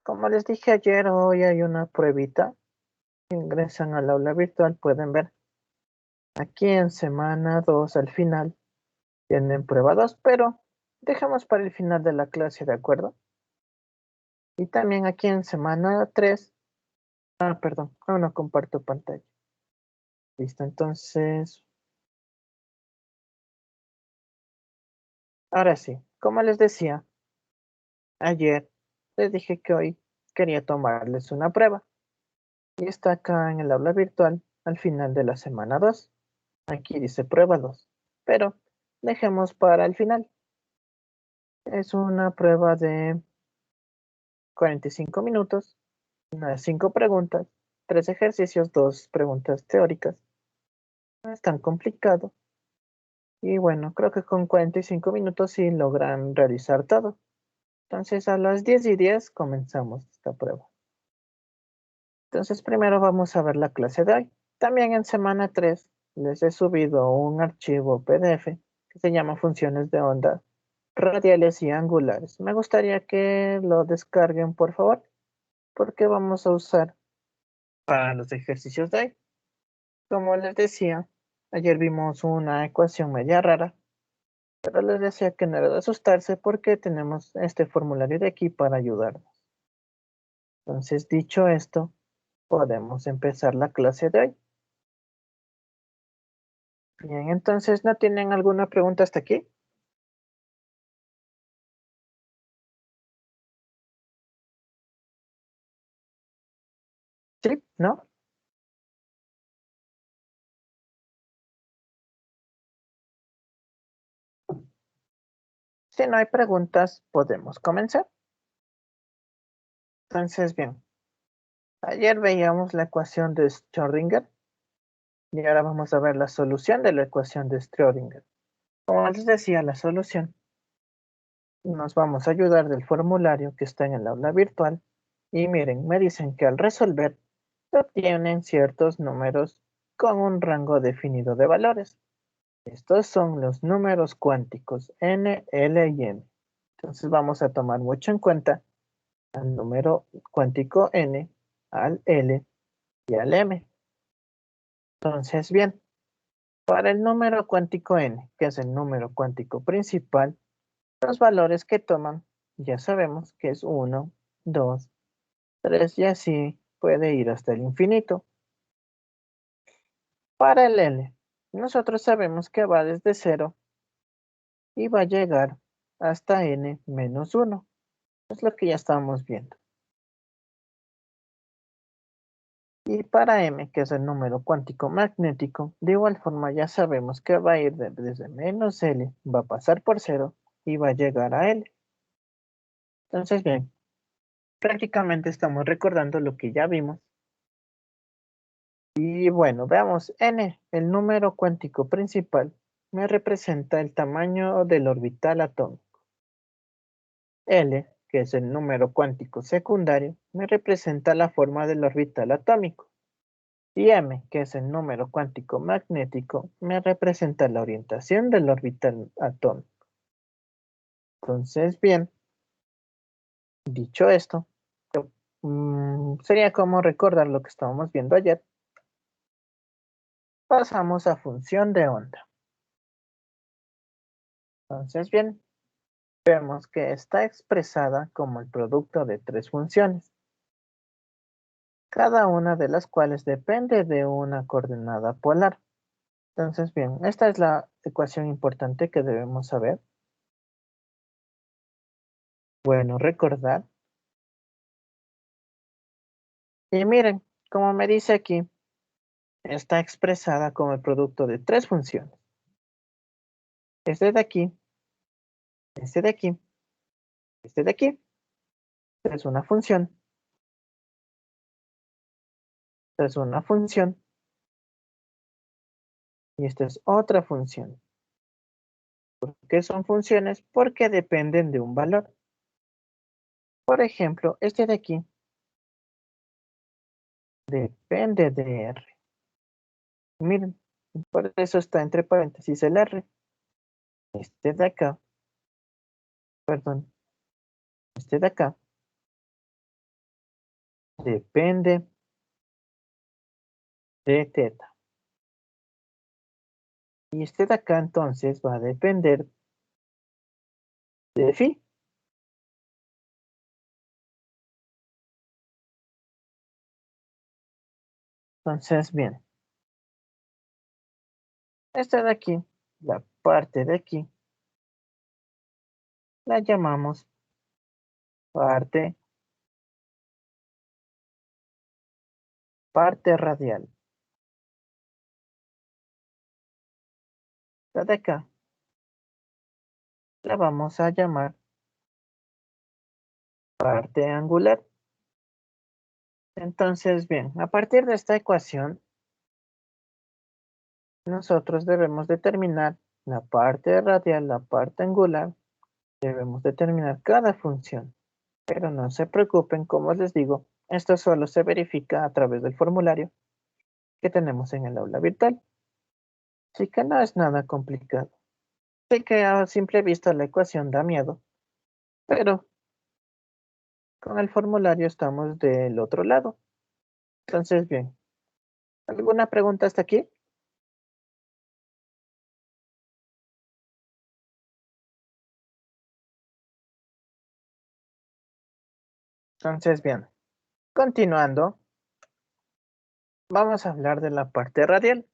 Como les dije ayer, hoy hay una pruebita. Ingresan al aula virtual, pueden ver. Aquí en semana 2 al final tienen prueba 2, pero dejamos para el final de la clase, ¿de acuerdo? Y también aquí en semana 3, perdón, aún no comparto pantalla. Listo, entonces, ahora sí, como les decía, ayer les dije que hoy quería tomarles una prueba. Y está acá en el aula virtual al final de la semana 2. Aquí dice prueba 2, pero dejemos para el final. Es una prueba de 45 minutos, unas 5 preguntas, 3 ejercicios, 2 preguntas teóricas. No es tan complicado. Y bueno, creo que con 45 minutos sí logran realizar todo. Entonces a las 10:10 comenzamos esta prueba. Entonces primero vamos a ver la clase de hoy. También en semana 3 les he subido un archivo PDF que se llama funciones de onda radiales y angulares. Me gustaría que lo descarguen, por favor, porque vamos a usar para los ejercicios de hoy. Como les decía, ayer vimos una ecuación media rara, pero les decía que no era de asustarse porque tenemos este formulario de aquí para ayudarnos. Entonces, dicho esto, podemos empezar la clase de hoy. Bien, entonces, ¿no tienen alguna pregunta hasta aquí? ¿Sí? ¿No? Si no hay preguntas, podemos comenzar. Entonces, bien, ayer veíamos la ecuación de Schrödinger y ahora vamos a ver la solución de la ecuación de Schrödinger. Como les decía, la solución nos vamos a ayudar del formulario que está en el aula virtual y miren, me dicen que al resolver se obtienen ciertos números con un rango definido de valores. Estos son los números cuánticos n, l y m. Entonces vamos a tomar mucho en cuenta al número cuántico n, al l y al m. Entonces, bien, para el número cuántico n, que es el número cuántico principal, los valores que toman ya sabemos que es 1, 2, 3 y así puede ir hasta el infinito. Para el L, nosotros sabemos que va desde 0 y va a llegar hasta n menos 1. Es lo que ya estábamos viendo. Y para m, que es el número cuántico magnético, de igual forma ya sabemos que va a ir desde menos L, va a pasar por 0 y va a llegar a L. Entonces, bien, prácticamente estamos recordando lo que ya vimos. Y bueno, veamos, n, el número cuántico principal, me representa el tamaño del orbital atómico. L, que es el número cuántico secundario, me representa la forma del orbital atómico. Y m, que es el número cuántico magnético, me representa la orientación del orbital atómico. Entonces, bien, dicho esto, sería como recordar lo que estábamos viendo ayer. Pasamos a función de onda. Entonces, bien, vemos que está expresada como el producto de 3 funciones, cada una de las cuales depende de una coordenada polar. Entonces, bien, esta es la ecuación importante que debemos saber. Bueno, recordar. Y miren, como me dice aquí, está expresada como el producto de 3 funciones. Este de aquí, este de aquí, este de aquí. Esta es una función. Esta es una función. Y esta es otra función. ¿Por qué son funciones? Porque dependen de un valor. Por ejemplo, este de aquí depende de R. Miren, por eso está entre paréntesis el R. Este de acá, perdón, este de acá depende de teta. Y este de acá entonces va a depender de phi. Entonces, bien, esta de aquí, la parte de aquí, la llamamos parte radial. Esta de acá la vamos a llamar parte angular. Entonces, bien, a partir de esta ecuación, nosotros debemos determinar la parte radial, la parte angular, debemos determinar cada función. Pero no se preocupen, como les digo, esto solo se verifica a través del formulario que tenemos en el aula virtual. Así que no es nada complicado. Sé que a simple vista la ecuación da miedo, pero con el formulario estamos del otro lado. Entonces, bien, ¿alguna pregunta hasta aquí? Entonces, bien, continuando, vamos a hablar de la parte radial,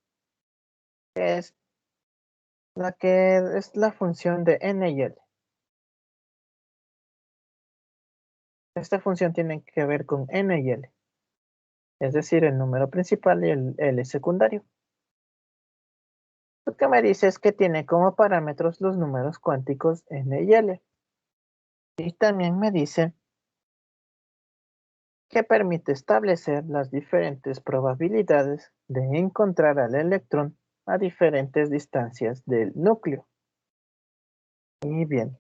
que es la que es la función de n y l. Esta función tiene que ver con n y l, es decir, el número principal y el l secundario. Lo que me dice es que tiene como parámetros los números cuánticos n y l. Y también me dice que permite establecer las diferentes probabilidades de encontrar al electrón a diferentes distancias del núcleo. Y bien,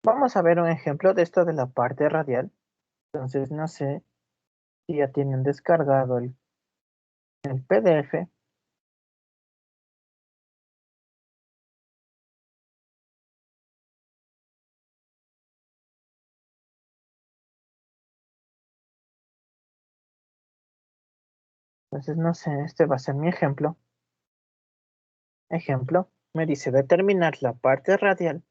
vamos a ver un ejemplo de esto de la parte radial. Entonces no sé si ya tienen descargado el PDF. Entonces no sé, este va a ser mi ejemplo. Ejemplo, me dice determinar la parte radial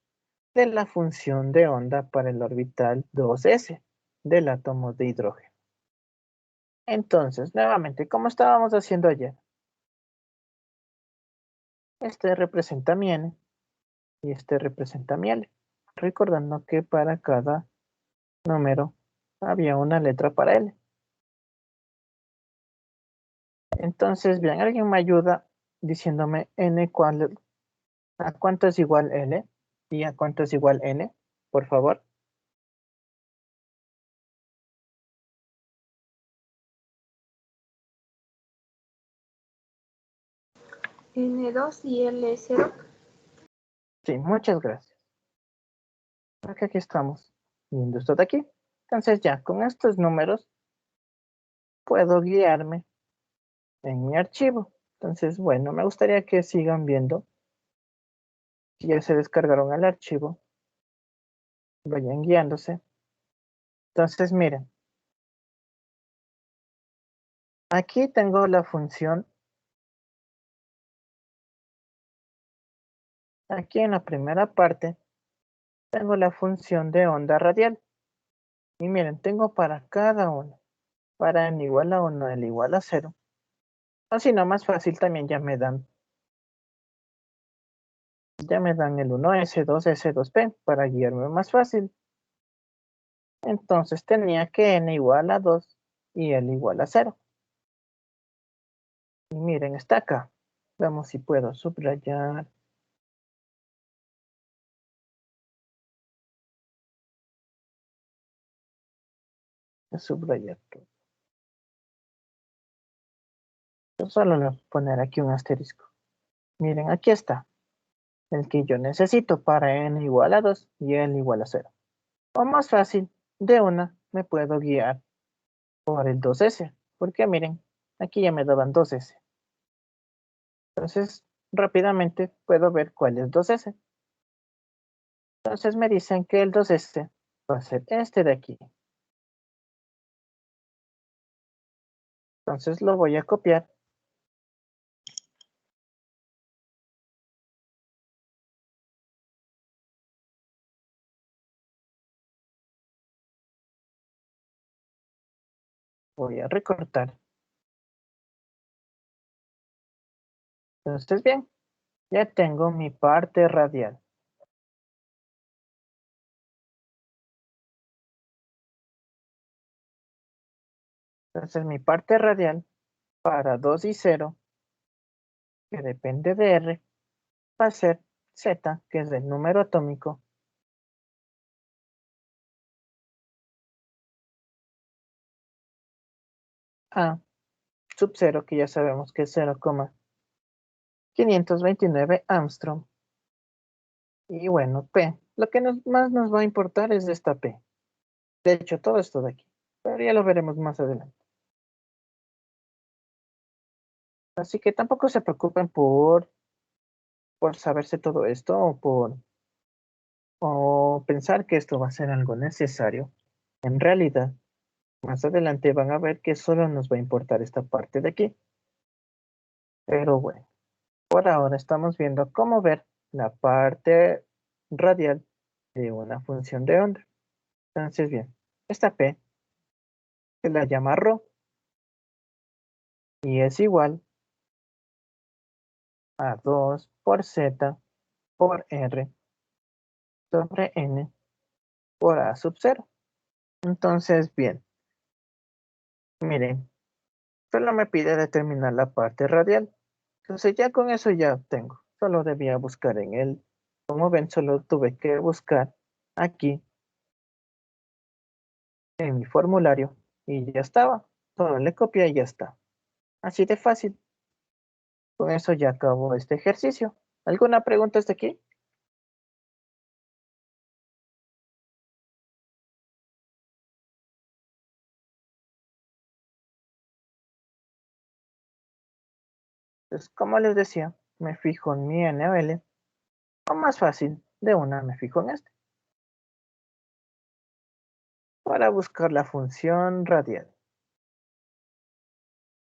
de la función de onda para el orbital 2s del átomo de hidrógeno. Entonces, nuevamente, como estábamos haciendo ayer, este representa mi n y este representa mi l. Recordando que para cada número había una letra para l. Entonces, bien, alguien me ayuda diciéndome a cuánto es igual l y a cuánto es igual n, por favor. N2 y L0. Sí, muchas gracias. Porque aquí estamos viendo esto de aquí. Entonces ya, con estos números puedo guiarme en mi archivo. Entonces, bueno, me gustaría que sigan viendo. Si ya se descargaron el archivo, vayan guiándose. Entonces, miren. Aquí tengo la función. Aquí en la primera parte, tengo la función de onda radial. Y miren, tengo para cada uno. Para n igual a 1, l igual a 0. O si no, más fácil también ya me dan el 1s, 2s, 2p para guiarme más fácil. Entonces tenía que n igual a 2 y l igual a 0. Y miren, está acá. Veamos si puedo subrayar. Subrayar todo. Yo solo le voy a poner aquí un asterisco. Miren, aquí está. El que yo necesito para n igual a 2 y l igual a 0. O más fácil, de una me puedo guiar por el 2s. Porque miren, aquí ya me daban 2s. Entonces, rápidamente puedo ver cuál es 2s. Entonces me dicen que el 2s va a ser este de aquí. Entonces lo voy a copiar. Voy a recortar. Entonces, bien, ya tengo mi parte radial. Entonces, mi parte radial para 2 y 0, que depende de R, va a ser Z, que es el número atómico, A sub 0, que ya sabemos que es 0,529 Armstrong. Y bueno, P. Lo que más nos va a importar es esta P. De hecho, todo esto de aquí. Pero ya lo veremos más adelante. Así que tampoco se preocupen por saberse todo esto o pensar que esto va a ser algo necesario. En realidad, más adelante van a ver que solo nos va a importar esta parte de aquí. Pero bueno, por ahora estamos viendo cómo ver la parte radial de una función de onda. Entonces, bien, esta P se la llama ρ y es igual a 2 por Z por R sobre N por A sub 0. Entonces, bien, miren, solo me pide determinar la parte radial. Entonces ya con eso ya obtengo. Solo debía buscar en él. Como ven, solo tuve que buscar aquí en mi formulario y ya estaba. Solo le copié y ya está. Así de fácil. Con eso ya acabó este ejercicio. ¿Alguna pregunta hasta aquí? Pues como les decía, me fijo en mi NL. O más fácil, de una me fijo en este. Para buscar la función radial.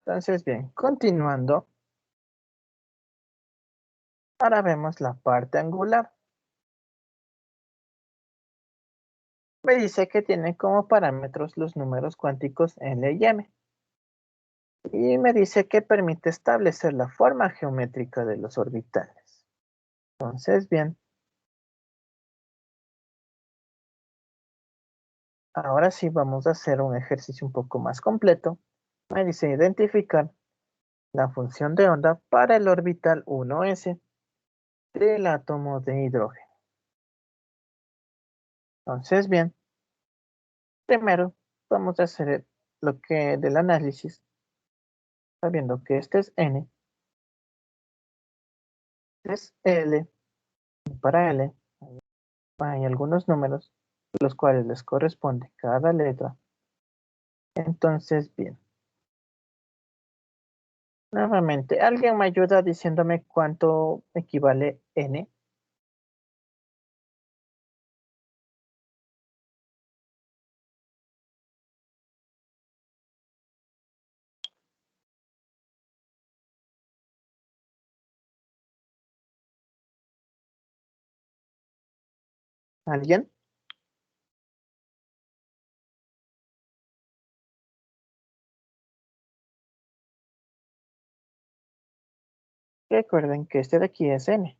Entonces, bien, continuando. Ahora vemos la parte angular. Me dice que tiene como parámetros los números cuánticos L y M. Y me dice que permite establecer la forma geométrica de los orbitales. Entonces, bien. Ahora sí vamos a hacer un ejercicio un poco más completo. Me dice identificar la función de onda para el orbital 1s del átomo de hidrógeno. Entonces, bien. Primero, vamos a hacer lo que del análisis, sabiendo que este es N, este es L, y para L hay algunos números, los cuales les corresponde cada letra. Entonces, bien. Nuevamente, ¿alguien me ayuda diciéndome cuánto equivale N? ¿Alguien? Recuerden que este de aquí es N.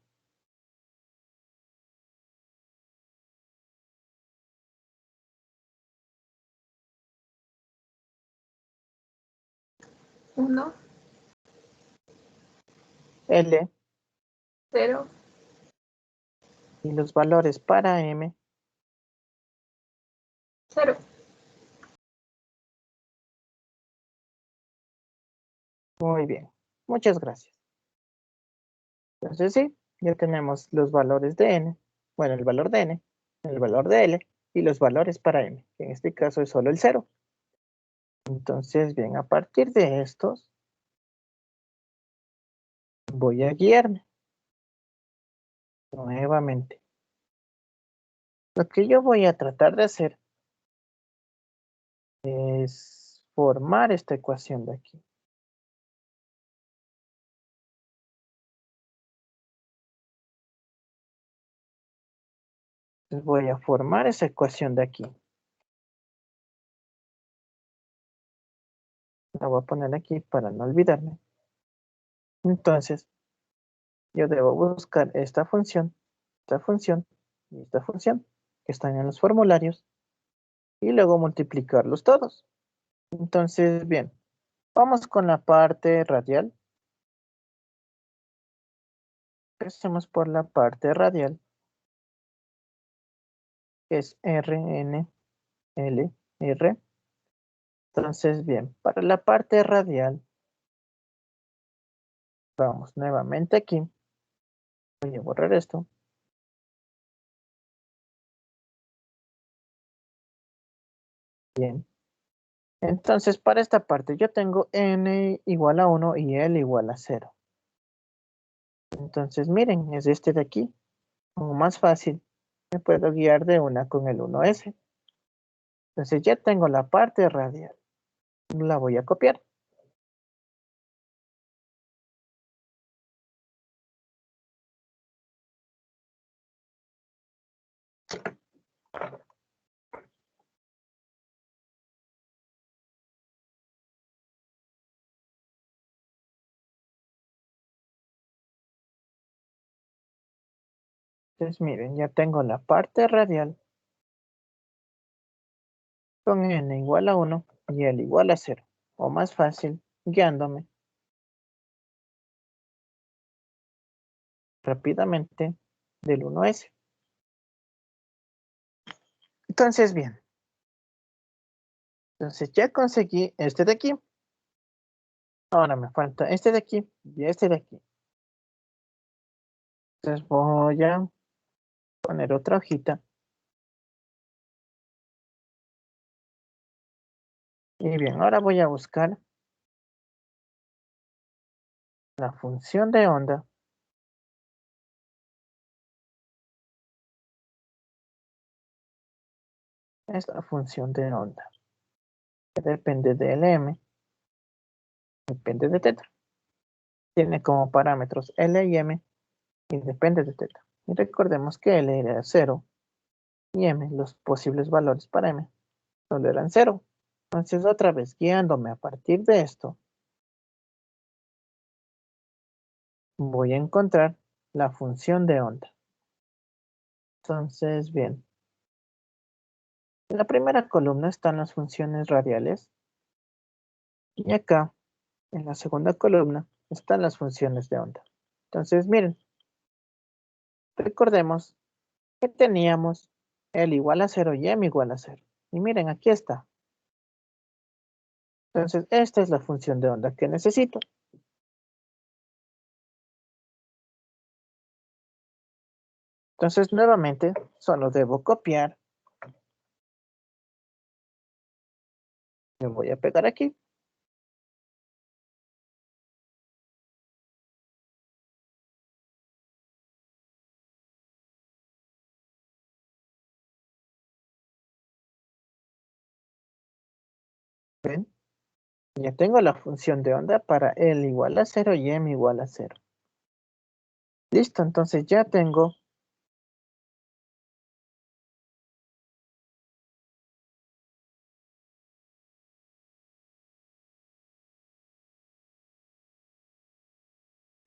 Uno, L 0, y los valores para M. 0. Muy bien. Muchas gracias. Entonces sí, ya tenemos los valores de N. Bueno, el valor de N, el valor de L y los valores para M. Que en este caso es solo el 0. Entonces, bien, a partir de estos, voy a guiarme nuevamente. Lo que yo voy a tratar de hacer es formar esta ecuación de aquí. Entonces voy a formar esa ecuación de aquí. La voy a poner aquí para no olvidarme. Entonces, yo debo buscar esta función y esta función que están en los formularios y luego multiplicarlos todos. Entonces, bien, vamos con la parte radial. Empecemos por la parte radial, que es RN, L, R. Entonces, bien, para la parte radial, vamos nuevamente aquí. Voy a borrar esto. Bien. Entonces, para esta parte yo tengo n igual a 1 y L igual a 0. Entonces, miren, es este de aquí. Como más fácil, me puedo guiar de una con el 1s. Entonces ya tengo la parte radial. La voy a copiar. Entonces miren, ya tengo la parte radial con n igual a 1 y L igual a 0. O más fácil, guiándome rápidamente del 1s. Entonces, bien. Entonces ya conseguí este de aquí. Ahora me falta este de aquí y este de aquí. Entonces voy a poner otra hojita. Y bien, ahora voy a buscar la función de onda. Esta función de onda. Que depende de Lm. Depende de teta. Tiene como parámetros L y M. Y depende de teta. Y recordemos que L era 0. Y M, los posibles valores para M, solo eran 0. Entonces otra vez, guiándome a partir de esto, voy a encontrar la función de onda. Entonces, bien. En la primera columna están las funciones radiales. Y acá, en la segunda columna, están las funciones de onda. Entonces, miren. Recordemos que teníamos L igual a 0 y M igual a 0. Y miren, aquí está. Entonces, esta es la función de onda que necesito. Entonces, nuevamente, solo debo copiar. Me voy a pegar aquí. ¿Ven? Ya tengo la función de onda para L igual a 0 y M igual a 0. Listo, entonces ya tengo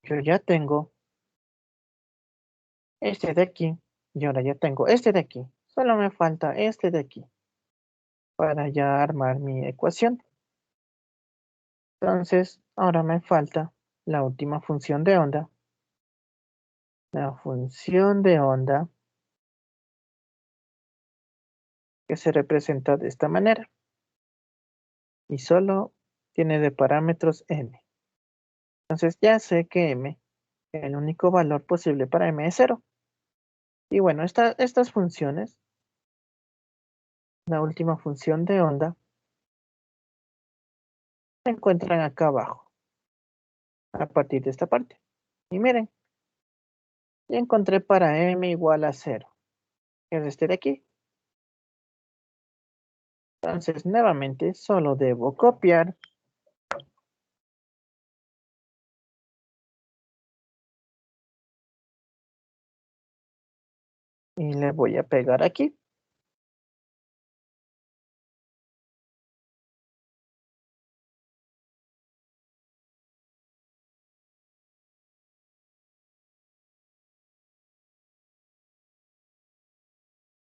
yo ya tengo este de aquí y ahora ya tengo este de aquí. Solo me falta este de aquí para ya armar mi ecuación. Entonces, ahora me falta la última función de onda. La función de onda que se representa de esta manera. Y solo tiene de parámetros m. Entonces ya sé que m, el único valor posible para m es 0. Y bueno, estas funciones, la última función de onda, se encuentran acá abajo, a partir de esta parte. Y miren, ya encontré para m igual a 0, que es este de aquí. Entonces, nuevamente, solo debo copiar y le voy a pegar aquí.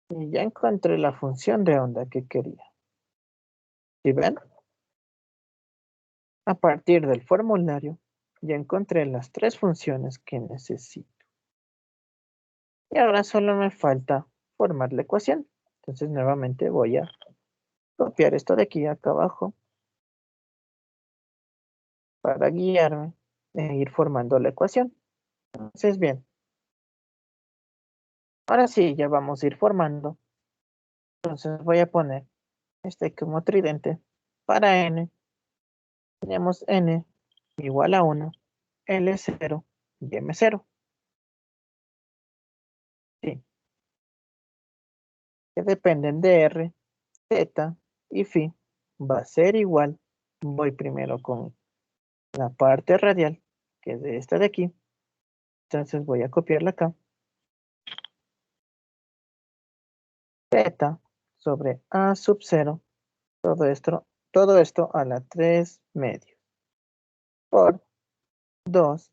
Y ya encontré la función de onda que quería. ¿Sí ven? A partir del formulario, ya encontré las tres funciones que necesito. Y ahora solo me falta formar la ecuación. Entonces nuevamente voy a copiar esto de aquí acá abajo para guiarme e ir formando la ecuación. Entonces bien, ahora sí ya vamos a ir formando. Entonces voy a poner este como tridente para n. Tenemos n igual a 1, L0 y M0. Sí, que dependen de R, Z y phi. Va a ser igual. Voy primero con la parte radial, que es de esta de aquí. Entonces voy a copiarla acá. Z sobre A sub 0. Todo esto a la 3 medios. Por 2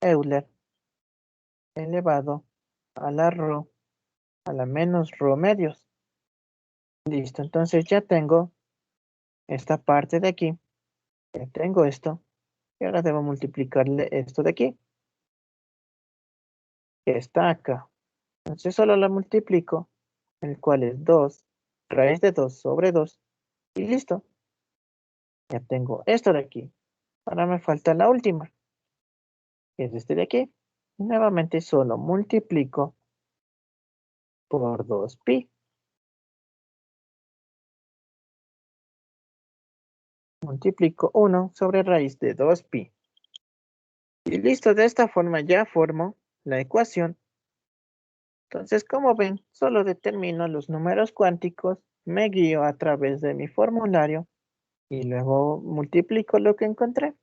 Euler elevado a la rho a la menos rho medios. Listo, entonces ya tengo esta parte de aquí. Ya tengo esto. Y ahora debo multiplicarle esto de aquí, que está acá. Entonces solo lo multiplico, el cual es 2 raíz de 2 sobre 2. Y listo. Ya tengo esto de aquí. Ahora me falta la última, que es este de aquí. Y nuevamente solo multiplico por 2pi. Multiplico 1 sobre raíz de 2pi. Y listo, de esta forma ya formo la ecuación. Entonces, como ven, solo determino los números cuánticos, me guío a través de mi formulario y luego multiplico lo que encontré.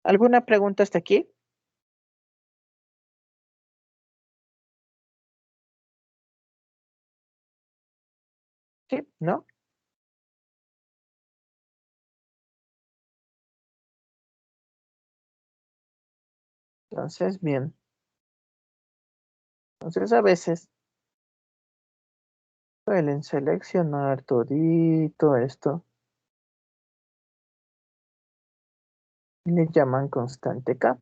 ¿Alguna pregunta hasta aquí? ¿Sí? ¿No? Entonces, bien. Entonces, a veces suelen seleccionar todito esto y le llaman constante K.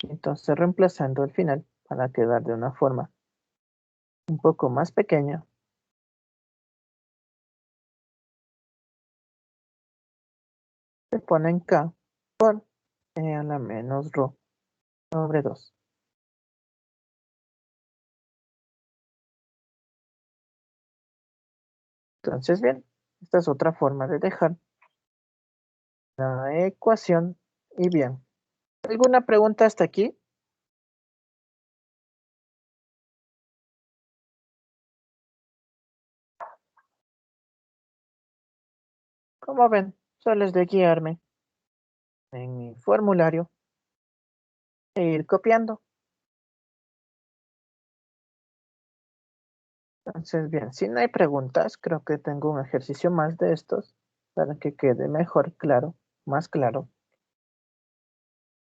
Entonces, reemplazando al final para quedar de una forma un poco más pequeña, se ponen K por E a la menos rho sobre 2. Entonces, bien, esta es otra forma de dejar la ecuación. Y bien, ¿alguna pregunta hasta aquí? Como ven, solo es de guiarme en mi formulario e ir copiando. Entonces, bien, si no hay preguntas, creo que tengo un ejercicio más de estos para que quede mejor claro, más claro.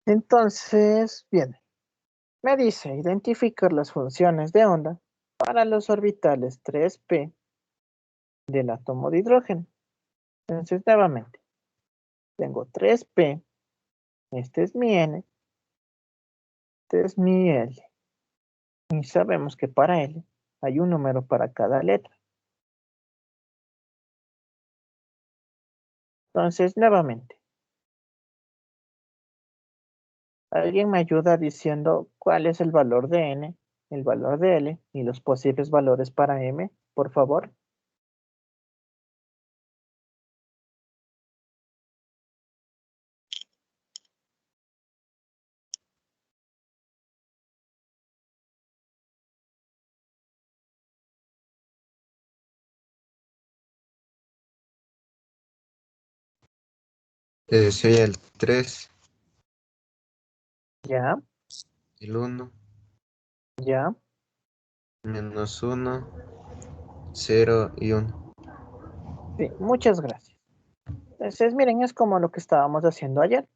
Entonces, bien, me dice identificar las funciones de onda para los orbitales 3p del átomo de hidrógeno. Entonces, nuevamente, tengo 3p, este es mi n, este es mi L. Y sabemos que para L hay un número para cada letra. Entonces, nuevamente, ¿alguien me ayuda diciendo cuál es el valor de n, el valor de L y los posibles valores para m, por favor? Sería el 3. Ya, el 1, ¿Ya? menos 1, 0 y 1. Sí, muchas gracias. Entonces, miren, es como lo que estábamos haciendo ayer.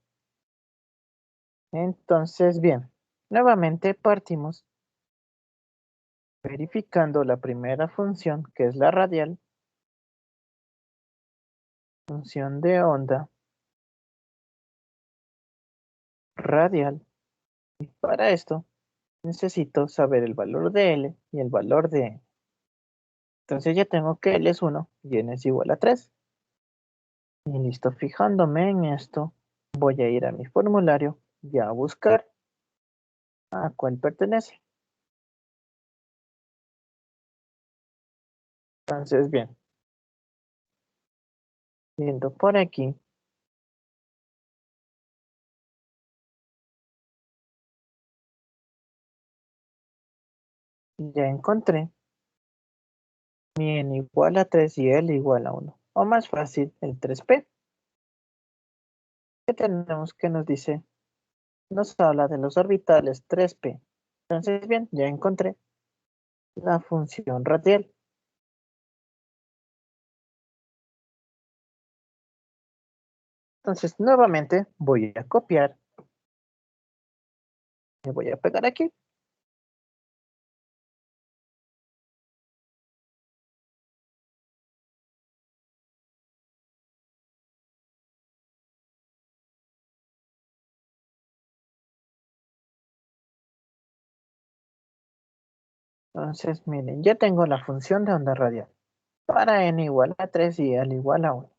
Entonces, bien, nuevamente partimos verificando la primera función, que es la radial, función de onda radial. Y para esto necesito saber el valor de L y el valor de N. Entonces ya tengo que L es 1 y N es igual a 3. Y listo, fijándome en esto, voy a ir a mi formulario y a buscar a cuál pertenece. Entonces, bien, viendo por aquí, ya encontré mi N igual a 3 y L igual a 1. O más fácil, el 3P. ¿Qué tenemos que nos dice? Nos habla de los orbitales 3P. Entonces, bien, ya encontré la función radial. Entonces, nuevamente voy a copiar. Me voy a pegar aquí. Entonces, miren, ya tengo la función de onda radial. Para n igual a 3 y l igual a 1.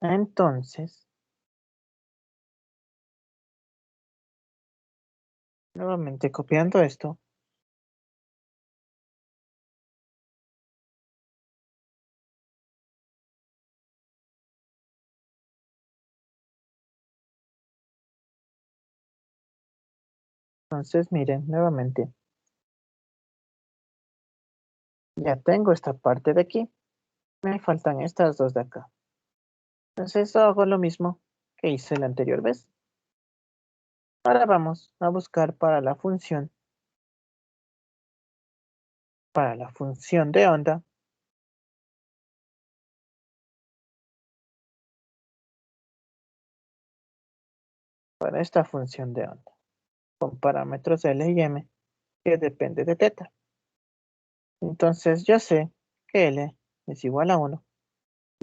Entonces, nuevamente copiando esto, entonces miren, nuevamente, ya tengo esta parte de aquí. Me faltan estas dos de acá. Entonces hago lo mismo que hice la anterior vez. Ahora vamos a buscar para la función de onda, para esta función de onda, con parámetros L y M, que depende de teta. Entonces yo sé que L es igual a 1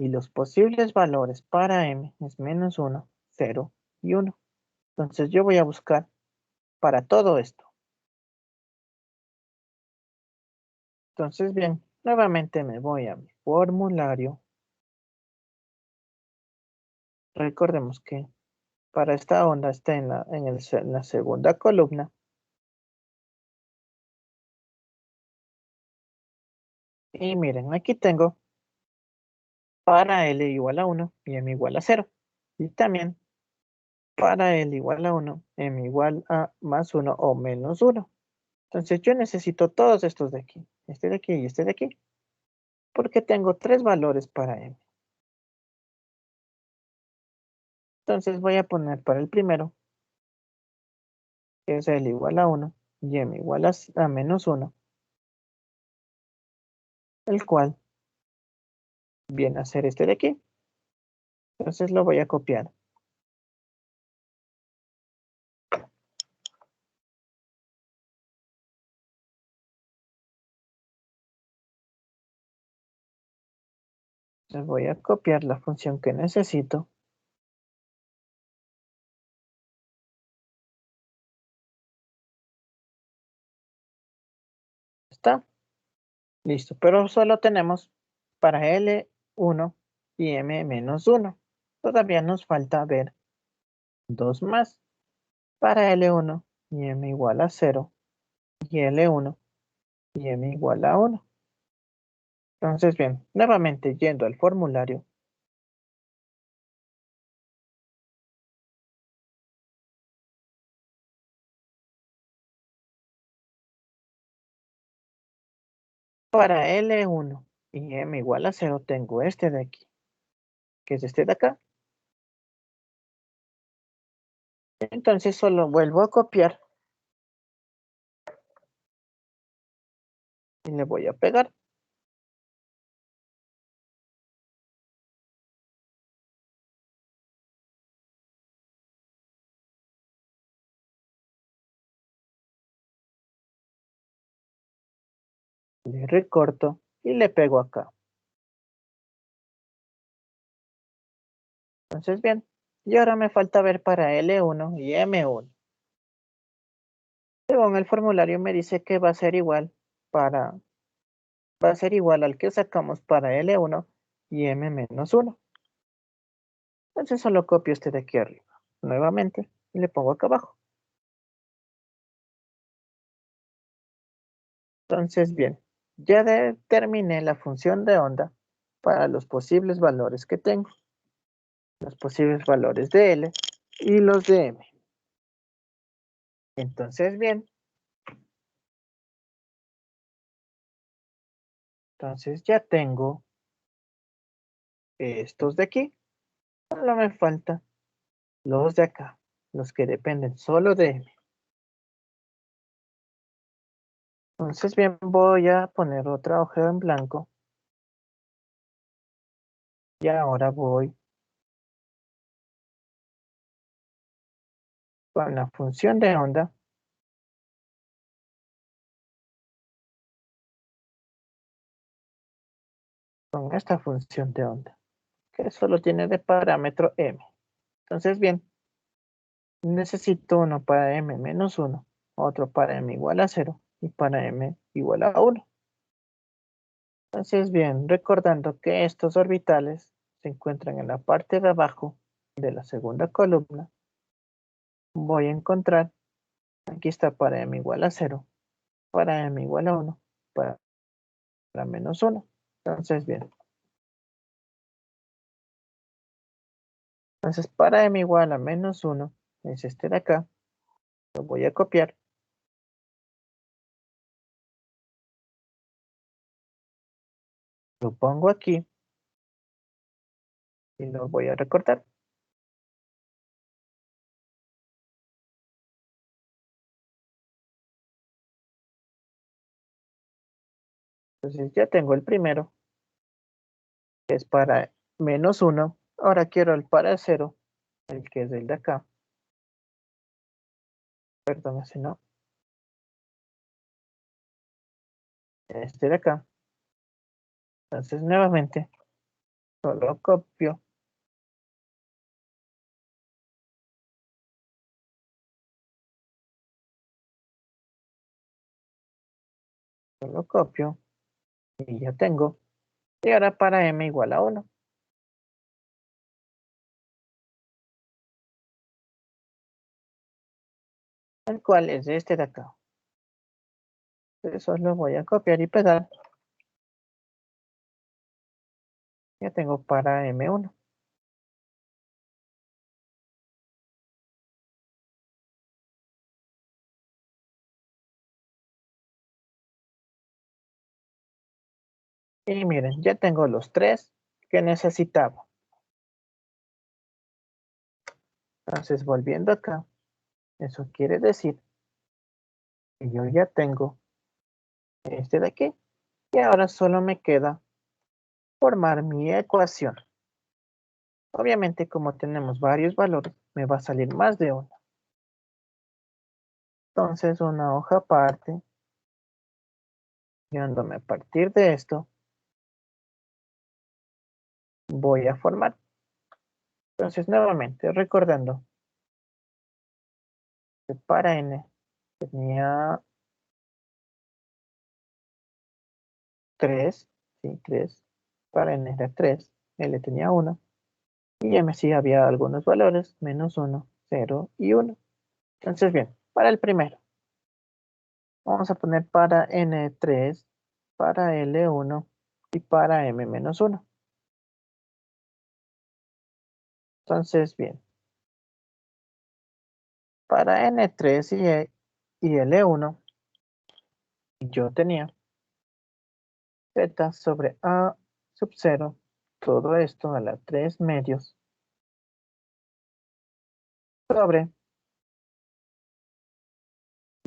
y los posibles valores para M es menos 1, 0 y 1. Entonces yo voy a buscar para todo esto. Entonces bien, nuevamente me voy a mi formulario. Recordemos que para esta onda está en la segunda columna. Y miren, aquí tengo para L igual a 1 y M igual a 0. Y también para L igual a 1, M igual a más 1 o menos 1. Entonces yo necesito todos estos de aquí. Este de aquí y este de aquí. Porque tengo tres valores para M. Entonces voy a poner para el primero, que es L igual a 1 y M igual a menos 1. El cual viene a ser este de aquí. Entonces lo voy a copiar. Entonces voy a copiar la función que necesito. Está. Listo. Pero solo tenemos para L1 y M menos 1. Todavía nos falta ver dos más. Para L1 y M igual a 0. Y L1 y M igual a 1. Entonces, bien, nuevamente yendo al formulario, para L1 y M igual a 0 tengo este de aquí, que es este de acá. Entonces solo vuelvo a copiar y le voy a pegar. Le recorto y le pego acá. Entonces bien, y ahora me falta ver para L1 y M1. Según el formulario me dice que va a ser igual al que sacamos para L1 y M-1. Entonces solo copio este de aquí arriba nuevamente y le pongo acá abajo. Entonces bien, ya determiné la función de onda para los posibles valores que tengo. Los posibles valores de L y los de M. Entonces bien, entonces ya tengo estos de aquí. Solo me falta los de acá, los que dependen solo de M. Entonces bien, voy a poner otra hoja en blanco. Y ahora voy con la función de onda. Con esta función de onda, que solo tiene de parámetro M. Entonces bien, necesito uno para M-1, otro para M igual a 0 y para M igual a 1. Entonces bien, recordando que estos orbitales se encuentran en la parte de abajo de la segunda columna, voy a encontrar, aquí está para M igual a 0, para M igual a 1, para menos 1. Entonces bien, entonces para M igual a menos 1 es este de acá, lo voy a copiar. Lo pongo aquí y lo voy a recortar. Entonces ya tengo el primero, que es para menos 1. Ahora quiero el para 0, el que es el de acá. Perdón, ese no. Este de acá. Entonces nuevamente, solo copio. Solo copio. Y ya tengo. Y ahora para m igual a 1. El cual es este de acá. Entonces solo voy a copiar y pegar. Ya tengo para M1. Y miren, ya tengo los tres que necesitaba. Entonces volviendo acá, eso quiere decir que yo ya tengo este de aquí. Y ahora solo me queda formar mi ecuación. Obviamente, como tenemos varios valores, me va a salir más de una. Entonces, una hoja aparte, guiándome a partir de esto, voy a formar. Entonces, nuevamente, recordando que para n tenía 3, ¿sí? 3. Para n era 3, l tenía 1. Y m sí había algunos valores, menos 1, 0 y 1. Entonces, bien, para el primero, vamos a poner para n3, para l1 y para m-1. Entonces, bien, para N3 y L1, yo tenía Z sobre A sub 0, todo esto a la 3 medios, sobre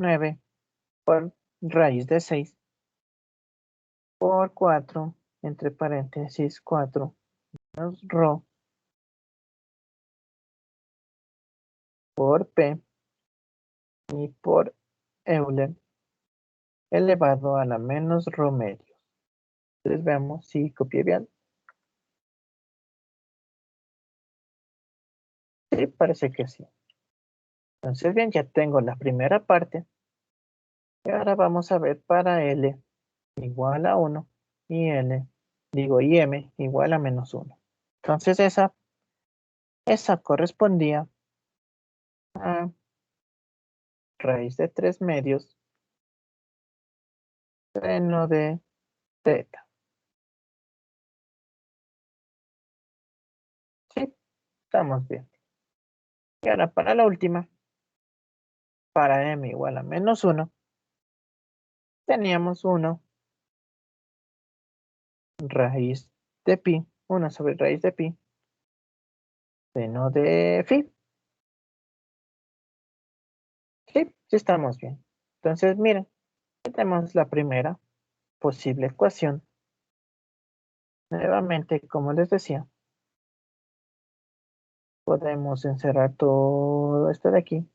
9 por raíz de 6 por 4, entre paréntesis 4, menos rho por P y por Euler elevado a la menos rho medios. Entonces veamos si copié bien. Sí, parece que sí. Entonces bien, ya tengo la primera parte. Y ahora vamos a ver para L igual a 1 y y M igual a menos 1. Entonces esa correspondía a raíz de 3 medios seno de teta. Sí, estamos bien. Y ahora para la última, para M igual a menos 1, teníamos 1 raíz de pi, 1 sobre raíz de pi, seno de phi. Sí, sí estamos bien. Entonces, miren, tenemos la primera posible ecuación. Nuevamente, como les decía, podemos encerrar todo esto de aquí.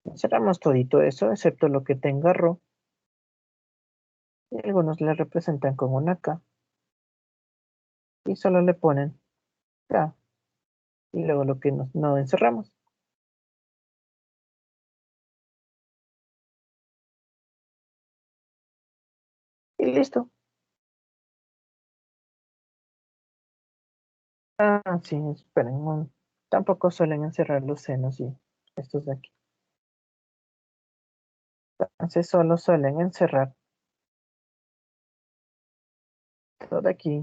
Encerramos todito eso, excepto lo que tenga rho. Y algunos le representan con una K. Y solo le ponen K. Y luego lo que no encerramos. Y listo. Ah, sí, esperen. Tampoco suelen encerrar los senos y estos de aquí. Entonces solo suelen encerrar esto de aquí,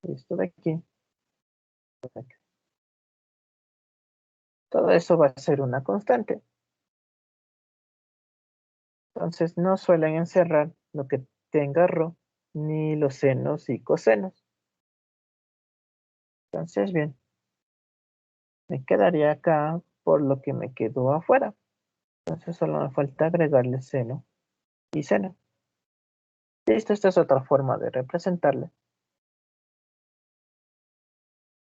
esto de aquí, esto de aquí. Todo eso va a ser una constante. Entonces no suelen encerrar lo que tenga rho, ni los senos y cosenos. Entonces, bien, me quedaría acá por lo que me quedó afuera. Entonces solo me falta agregarle seno y seno. Listo, esta es otra forma de representarle.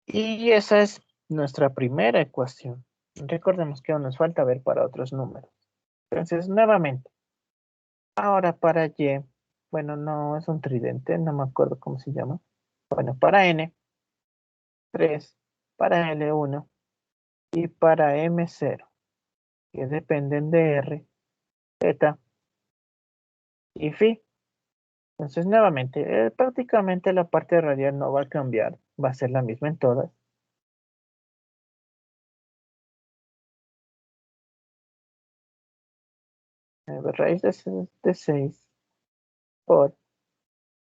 Y esa es nuestra primera ecuación. Recordemos que aún nos falta ver para otros números. Entonces, nuevamente, ahora para Y, bueno, no es un tridente, no me acuerdo cómo se llama. Bueno, para N, 3, para L, 1 y para M, 0, que dependen de R, θ y phi. Entonces, nuevamente, prácticamente la parte radial no va a cambiar, va a ser la misma en todas. Raíz de 6 por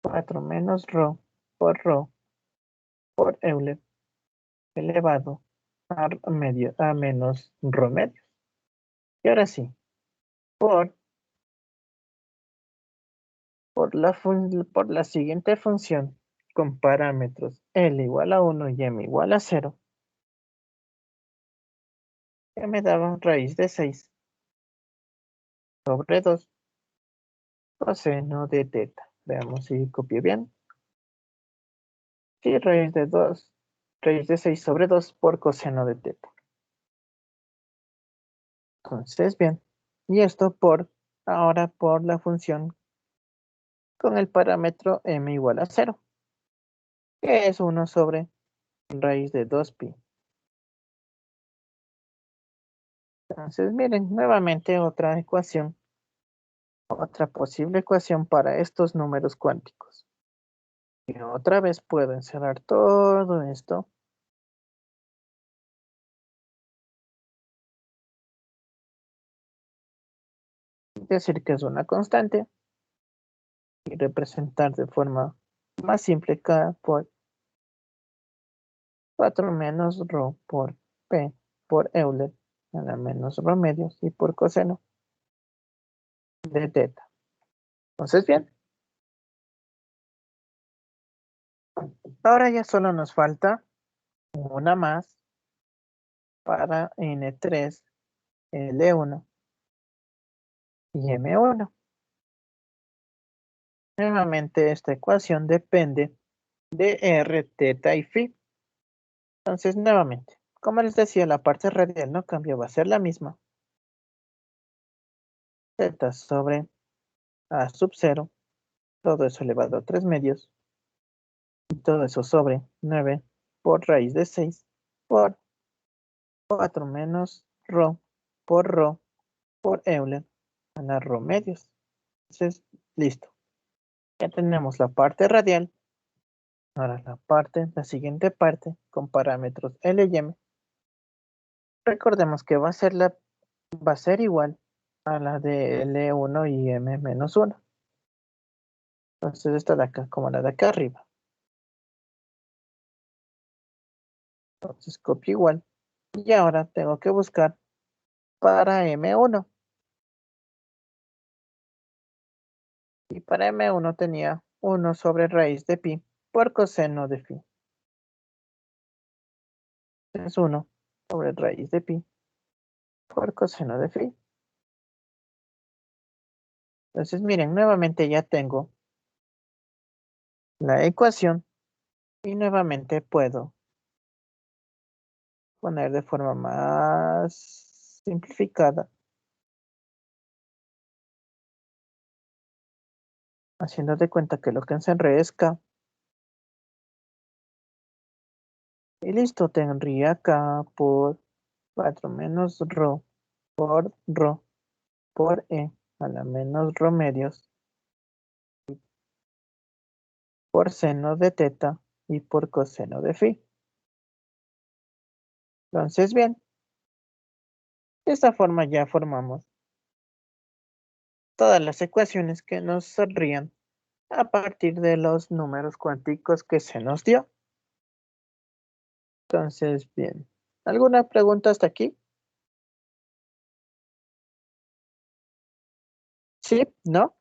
4 menos rho por Euler elevado a menos rho medios. Y ahora sí, por la siguiente función con parámetros L igual a 1 y M igual a 0, que me daba raíz de 6 sobre 2 coseno de teta. Veamos si copié bien. Sí, raíz de 6 sobre 2 por coseno de teta. Entonces, bien. Y esto ahora por la función con el parámetro M igual a 0, que es 1 sobre raíz de 2pi. Entonces, miren, nuevamente otra ecuación, otra posible ecuación para estos números cuánticos. Y otra vez puedo encerrar todo esto. Decir que es una constante y representar de forma más simple K por 4 menos rho por P por Euler a la menos rho medios y por coseno de teta. Entonces, bien. Ahora ya solo nos falta una más para N3, L1 y M1. Nuevamente esta ecuación depende de R, teta y phi. Entonces nuevamente, como les decía, la parte radial no cambia, va a ser la misma. Teta sobre A sub 0, todo eso elevado a 3 medios. Y todo eso sobre 9 por raíz de 6 por 4 menos rho por Euler a la rho medios. Entonces, listo. Ya tenemos la parte radial. Ahora la siguiente parte con parámetros L y M. Recordemos que va a ser igual a la de L1 y M-1. Entonces esta de acá como la de acá arriba. Entonces copio igual. Y ahora tengo que buscar para M1. Y para M1 tenía 1 sobre raíz de pi por coseno de phi. Es 1 sobre raíz de pi por coseno de phi. Entonces miren, nuevamente ya tengo la ecuación y nuevamente puedo poner de forma más simplificada, haciendo de cuenta que lo que encerré es K. Y listo, tendría K por 4 menos rho por E a la menos rho medios por seno de teta y por coseno de phi. Entonces, bien, de esta forma ya formamos todas las ecuaciones que nos saldrían a partir de los números cuánticos que se nos dio. Entonces, bien, ¿alguna pregunta hasta aquí? ¿Sí? ¿No?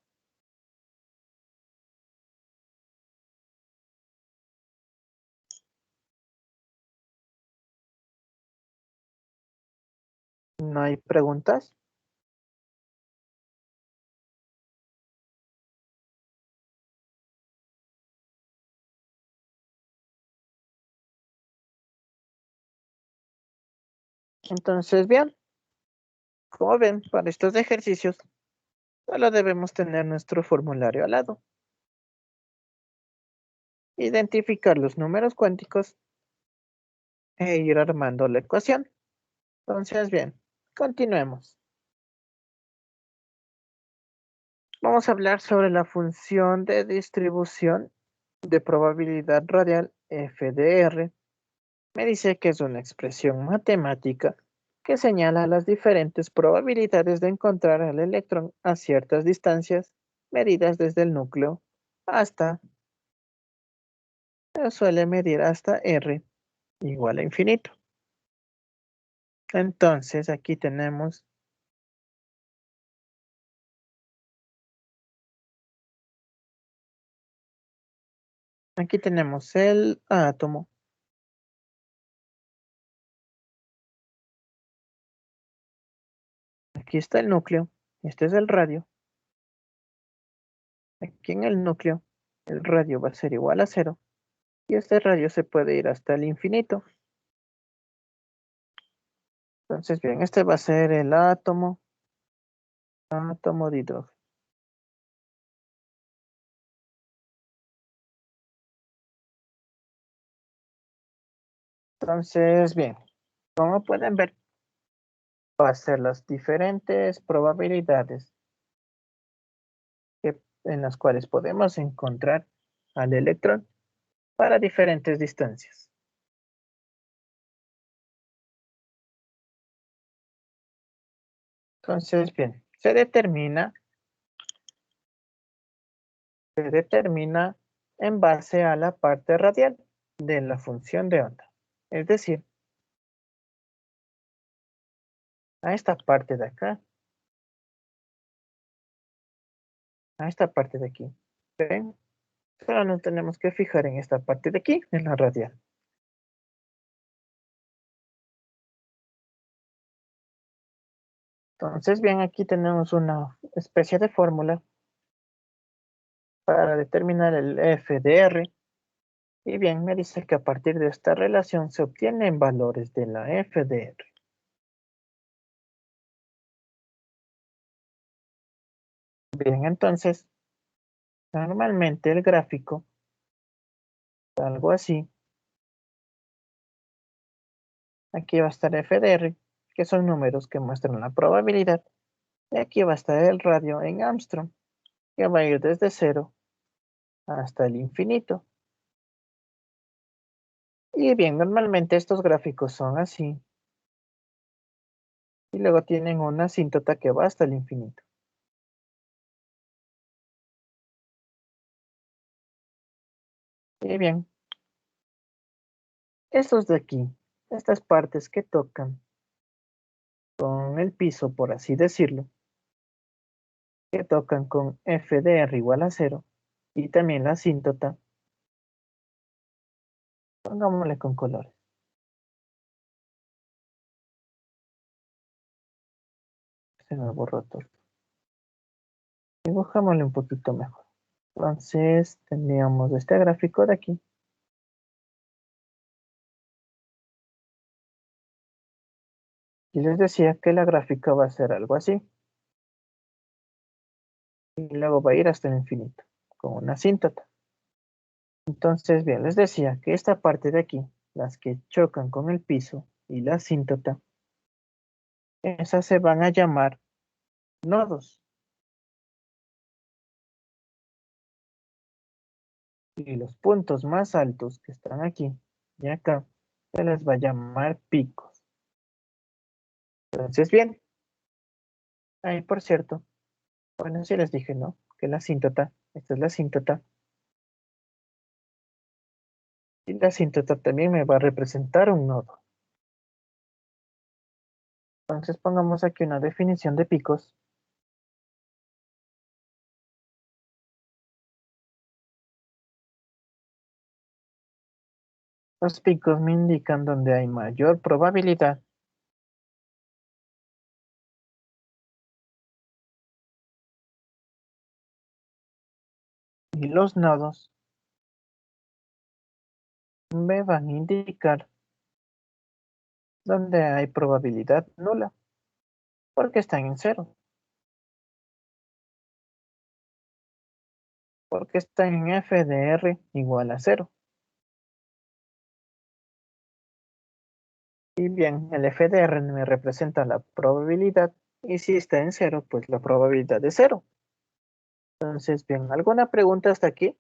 ¿No hay preguntas? Entonces, bien, como ven, para estos ejercicios solo debemos tener nuestro formulario al lado. Identificar los números cuánticos e ir armando la ecuación. Entonces, bien, continuemos. Vamos a hablar sobre la función de distribución de probabilidad radial f de r. Me dice que es una expresión matemática que señala las diferentes probabilidades de encontrar al electrón a ciertas distancias medidas desde el núcleo hasta, suele medir hasta r igual a infinito. Entonces aquí tenemos el átomo. Aquí está el núcleo. Este es el radio. Aquí en el núcleo, el radio va a ser igual a 0. Y este radio se puede ir hasta el infinito. Entonces, bien, este va a ser el átomo de hidrógeno. Entonces, bien, como pueden ver, va a ser las diferentes probabilidades en las cuales podemos encontrar al electrón para diferentes distancias. Entonces, bien, se determina en base a la parte radial de la función de onda. Es decir, a esta parte de acá, a esta parte de aquí. ¿Ven? Solo nos tenemos que fijar en esta parte de aquí, en la radial. Entonces, bien, aquí tenemos una especie de fórmula para determinar el f de r. Y bien, me dice que a partir de esta relación se obtienen valores de la f de r. Bien, entonces, normalmente el gráfico, algo así. Aquí va a estar f de r, que son números que muestran la probabilidad. Y aquí va a estar el radio en Armstrong, que va a ir desde 0 hasta el infinito. Y bien, normalmente estos gráficos son así. Y luego tienen una asíntota que va hasta el infinito. Y bien, estos de aquí, estas partes que tocan con el piso, por así decirlo, que tocan con f de r igual a 0, y también la asíntota, pongámosle con colores. Se me borró todo. Dibujámosle un poquito mejor. Entonces, tendríamos este gráfico de aquí. Y les decía que la gráfica va a ser algo así. Y luego va a ir hasta el infinito, con una asíntota. Entonces, bien, les decía que esta parte de aquí, las que chocan con el piso y la asíntota, esas se van a llamar nodos. Y los puntos más altos que están aquí y acá, se les va a llamar picos. Entonces, bien, ahí por cierto, bueno, sí les dije, ¿no? Que la asíntota, esta es la asíntota, y la asíntota también me va a representar un nodo. Entonces pongamos aquí una definición de picos. Los picos me indican donde hay mayor probabilidad y los nodos me van a indicar donde hay probabilidad nula, porque están en 0, porque están en f de r igual a 0. Y bien, el f de r me representa la probabilidad, y si está en 0, pues la probabilidad es 0. Entonces, bien, ¿alguna pregunta hasta aquí?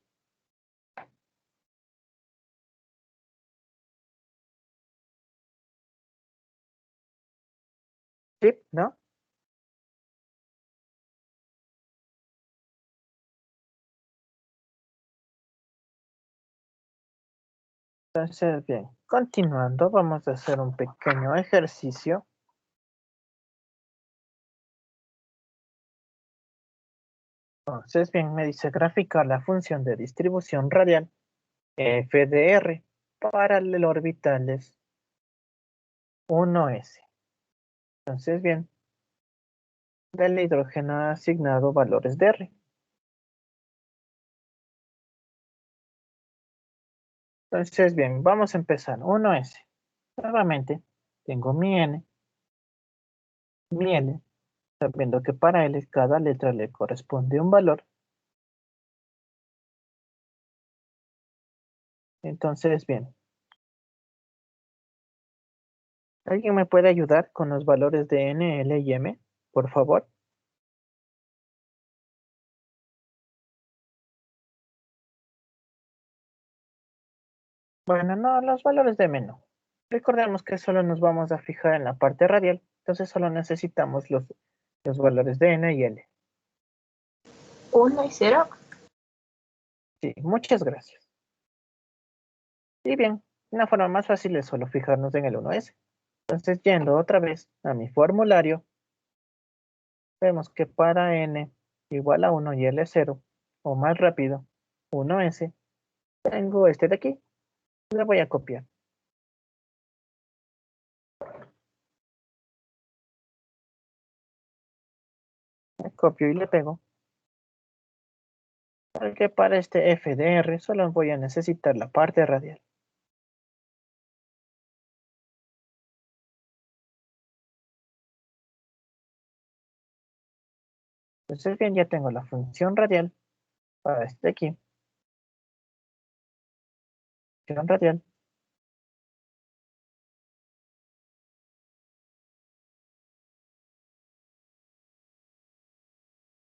¿Sí? ¿No? Entonces, bien, continuando, vamos a hacer un pequeño ejercicio. Entonces, bien, me dice graficar la función de distribución radial f de r paralelorbitales 1s. Entonces, bien, del hidrógeno ha asignado valores de r. Entonces, bien, vamos a empezar. 1s. Nuevamente, tengo mi n, mi l, sabiendo que para L cada letra le corresponde un valor. Entonces, bien, ¿alguien me puede ayudar con los valores de n, l y m? Por favor. Bueno, no, los valores de m no. Recordemos que solo nos vamos a fijar en la parte radial, entonces solo necesitamos los valores de n y l. 1 y 0. Sí, muchas gracias. Y bien, una forma más fácil es solo fijarnos en el 1s. Entonces, yendo otra vez a mi formulario, vemos que para n igual a 1 y l 0, o más rápido, 1s, tengo este de aquí. Le voy a copiar. Le copio y le pego. Porque para este f de r solo voy a necesitar la parte radial. Entonces bien, ya tengo la función radial para este de aquí. Función radial.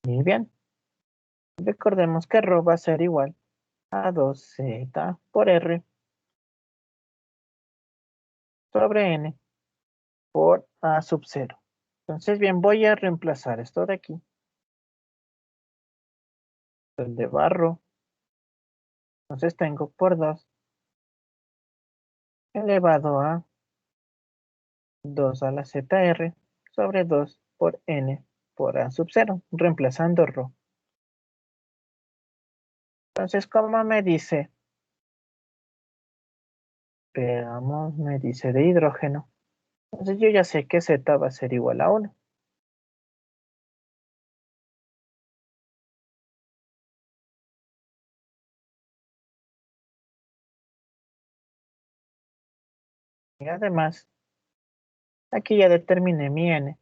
Y bien, recordemos que ρ va a ser igual a 2z por r sobre n por a sub 0. Entonces bien, voy a reemplazar esto de aquí. El de barro. Entonces tengo por 2 elevado a 2 a la zr sobre 2 por n por a sub 0, reemplazando ρ. Entonces, ¿cómo me dice? Veamos, me dice de hidrógeno. Entonces yo ya sé que Z va a ser igual a 1. Y además, aquí ya determiné mi N,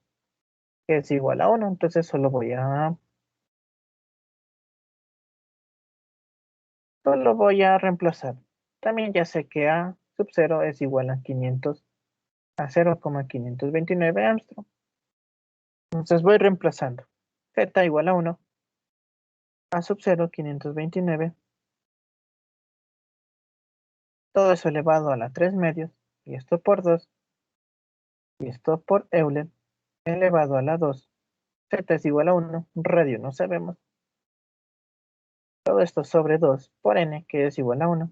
que es igual a 1. Entonces solo voy a reemplazar. También ya sé que A sub 0 es igual a 500, a 0,529 Armstrong. Entonces voy reemplazando. Z igual a 1. A sub 0, 529. Todo eso elevado a la 3 medios. Y esto por 2. Y esto por Euler. Elevado a la 2. Z es igual a 1. Radio no sabemos. Todo esto sobre 2 por N, que es igual a 1.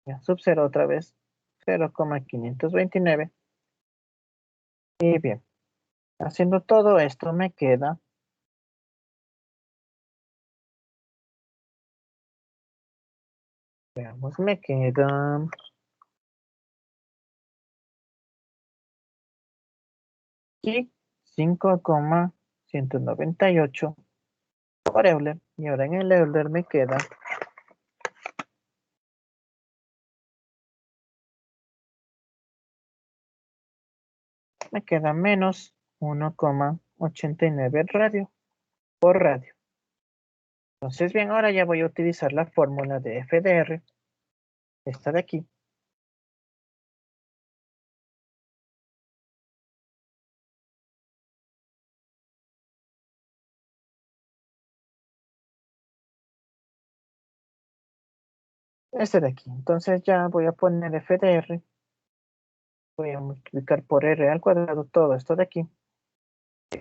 Ya, sub 0 otra vez. 0,529. Y bien. Haciendo todo esto me queda. Veamos, me queda. Aquí 5,198 por Euler. Y ahora en el Euler me queda. Me queda menos 1,89 radio por radio. Entonces, bien, ahora ya voy a utilizar la fórmula de f de r. Esta de aquí. Este de aquí. Entonces ya voy a poner f de r. Voy a multiplicar por r al cuadrado todo esto de aquí.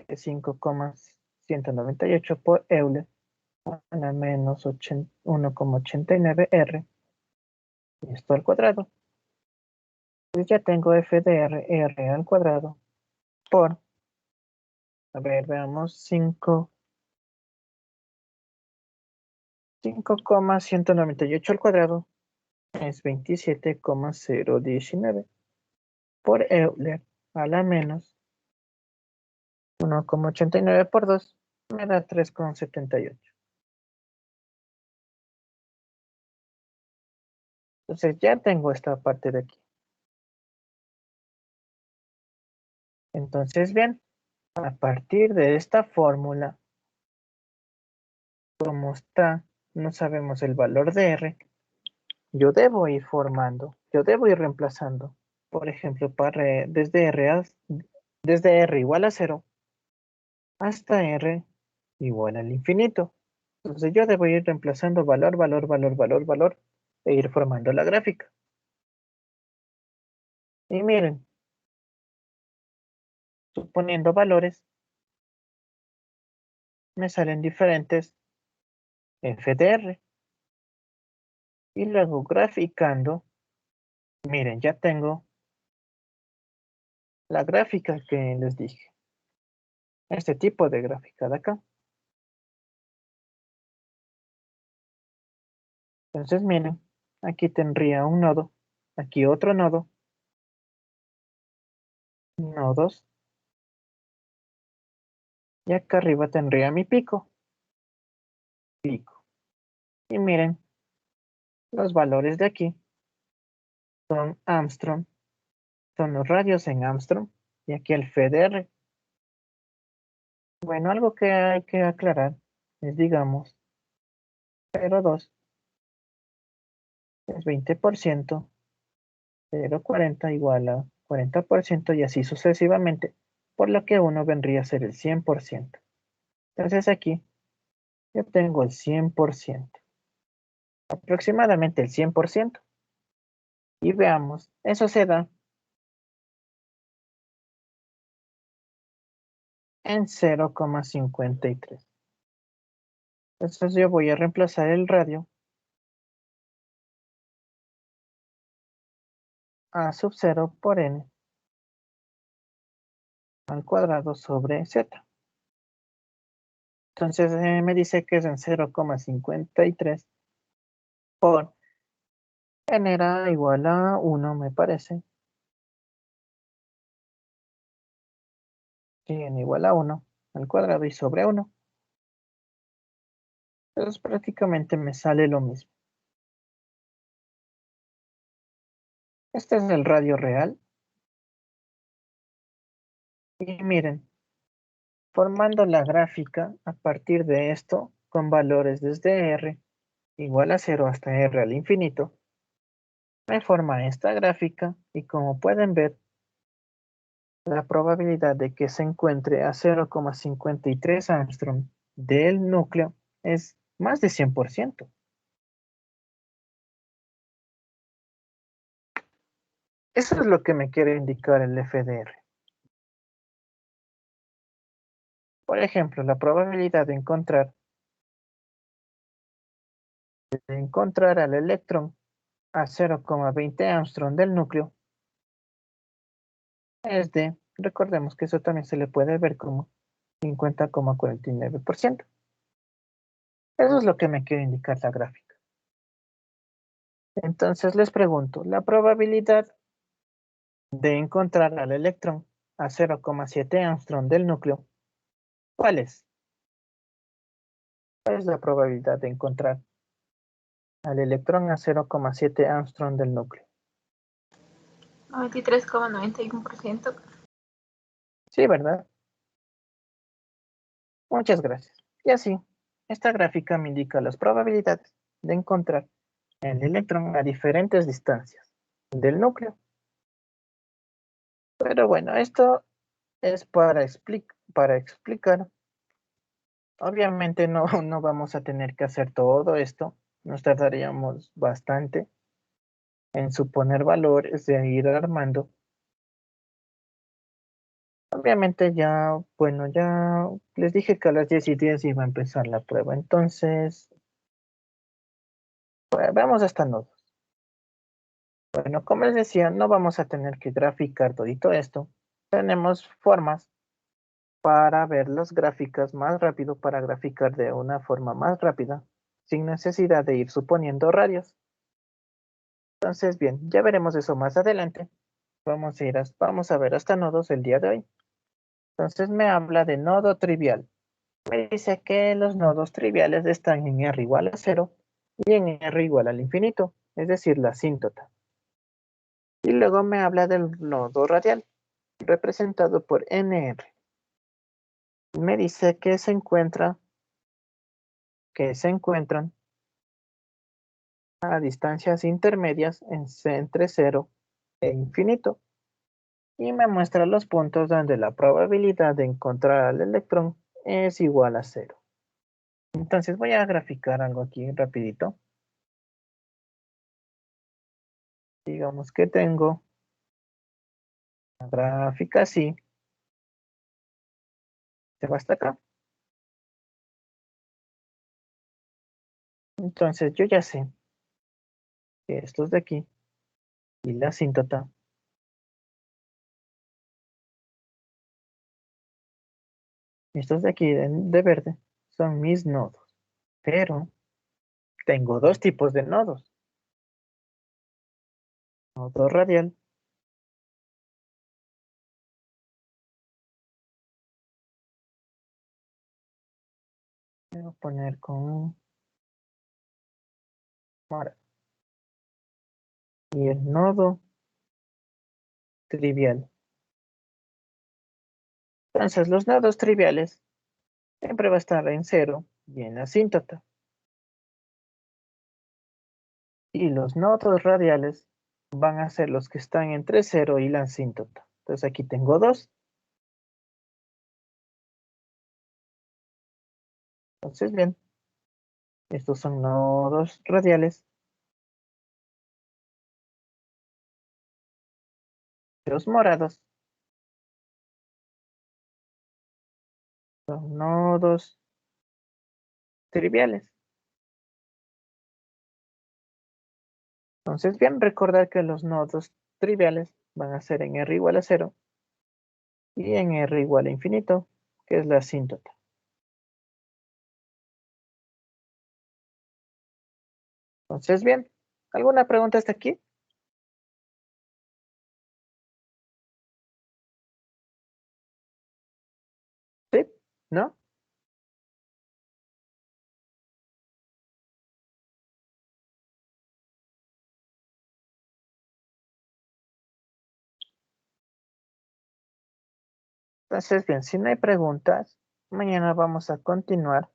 5,198 por Euler a la menos 1,89 R. Y esto al cuadrado. Entonces ya tengo f de r al cuadrado por, a ver, veamos, 5,198 al cuadrado es 27,019 por Euler a la menos 1,89 por 2 me da 3,78. Entonces ya tengo esta parte de aquí. Entonces, bien, a partir de esta fórmula, como está, no sabemos el valor de R, yo debo ir formando, yo debo ir reemplazando. Por ejemplo, desde R igual a 0 hasta R igual al infinito. Entonces yo debo ir reemplazando valor, valor, valor, valor, valor e ir formando la gráfica. Y miren, suponiendo valores, me salen diferentes f de r. Y luego graficando, miren, ya tengo la gráfica que les dije. Este tipo de gráfica de acá. Entonces, miren, aquí tendría un nodo, aquí otro nodo, nodos, Y acá arriba tendría mi pico. Pico. Y miren, los valores de aquí son Armstrong. Son los radios en Armstrong. Y aquí el FDR. Bueno, algo que hay que aclarar es, digamos, 0,2 es 20%, 0,40 igual a 40% y así sucesivamente, por lo que uno vendría a ser el 100%. Entonces aquí yo tengo el 100%, aproximadamente el 100%. Y veamos, eso se da en 0,53. Entonces yo voy a reemplazar el radio a sub 0 por n al cuadrado sobre z. Entonces me dice que es en 0,53 por n era igual a 1, me parece. Sí, n igual a 1 al cuadrado y sobre 1. Entonces prácticamente me sale lo mismo. Este es el radio real. Y miren, formando la gráfica a partir de esto, con valores desde r igual a 0 hasta r al infinito, me forma esta gráfica y como pueden ver, la probabilidad de que se encuentre a 0,53 Armstrong del núcleo es más de 100%. Eso es lo que me quiere indicar el FDR. Por ejemplo, la probabilidad de encontrar al electrón a 0,20 Armstrong del núcleo es de, recordemos que eso también se le puede ver como 50,49%. Eso es lo que me quiere indicar la gráfica. Entonces les pregunto, la probabilidad de encontrar al electrón a 0,7 Armstrong del núcleo, ¿cuál es? ¿Cuál es la probabilidad de encontrar al electrón a 0,7 Armstrong del núcleo? 93,91%. Sí, ¿verdad? Muchas gracias. Y así, esta gráfica me indica las probabilidades de encontrar el electrón a diferentes distancias del núcleo. Pero bueno, esto es para explicar. Obviamente no, no vamos a tener que hacer todo esto. Nos tardaríamos bastante en suponer valores de ir armando. Obviamente ya, bueno, ya les dije que a las 10:10 iba a empezar la prueba. Entonces, pues, vamos hasta nodos. Bueno, como les decía, no vamos a tener que graficar todito esto. Tenemos formas para ver las gráficas más rápido, para graficar de una forma más rápida, sin necesidad de ir suponiendo radios. Entonces, bien, ya veremos eso más adelante. Vamos a ver hasta nodos el día de hoy. Entonces me habla de nodo trivial. Me dice que los nodos triviales están en R igual a 0 y en R igual al infinito, es decir, la asíntota. Y luego me habla del nodo radial, representado por NR. Me dice que se encuentran a distancias intermedias entre 0 e infinito. Y me muestra los puntos donde la probabilidad de encontrar al electrón es igual a 0. Entonces voy a graficar algo aquí rapidito. Digamos que tengo una gráfica así. Se va hasta acá. Entonces yo ya sé que estos de aquí y la asíntota estos de aquí de verde son mis nodos. Pero tengo dos tipos de nodos. Nodo radial Voy a poner con morado. Y el nodo trivial. Entonces, los nodos triviales siempre va a estar en 0 y en asíntota. Y los nodos radiales van a ser los que están entre 0 y la asíntota. Entonces aquí tengo 2. Entonces, bien, estos son nodos radiales. Los morados son nodos triviales. Entonces, bien, recordar que los nodos triviales van a ser en R igual a 0 y en R igual a infinito, que es la asíntota. Entonces, bien, ¿alguna pregunta hasta aquí? ¿Sí? ¿No? Entonces, bien, si no hay preguntas, mañana vamos a continuar.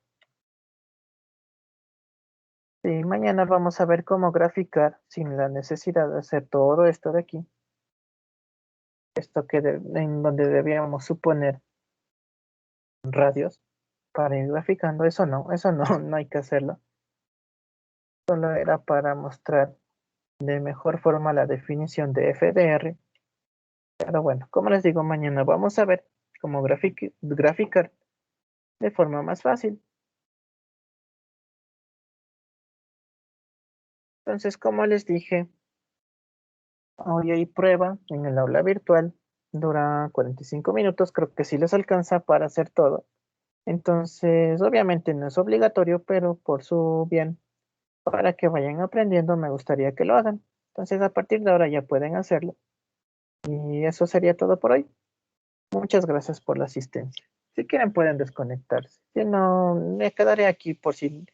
Sí, mañana vamos a ver cómo graficar sin la necesidad de hacer todo esto de aquí. Esto que en donde debíamos suponer radios para ir graficando. Eso no, no hay que hacerlo. Solo era para mostrar de mejor forma la definición de FDR. Pero bueno, como les digo, mañana vamos a ver cómo graficar de forma más fácil. Entonces, como les dije, hoy hay prueba en el aula virtual. Dura 45 minutos, creo que sí les alcanza para hacer todo. Entonces, obviamente no es obligatorio, pero por su bien, para que vayan aprendiendo, me gustaría que lo hagan. Entonces, a partir de ahora ya pueden hacerlo. Y eso sería todo por hoy. Muchas gracias por la asistencia. Si quieren pueden desconectarse. Si no, me quedaré aquí por si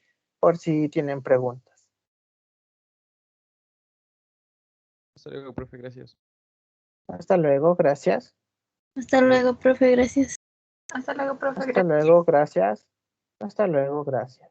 tienen preguntas. Hasta luego, profe, gracias. Hasta luego, gracias. Hasta luego, profe, gracias. Hasta luego, profe. Hasta luego, gracias. Hasta luego, gracias.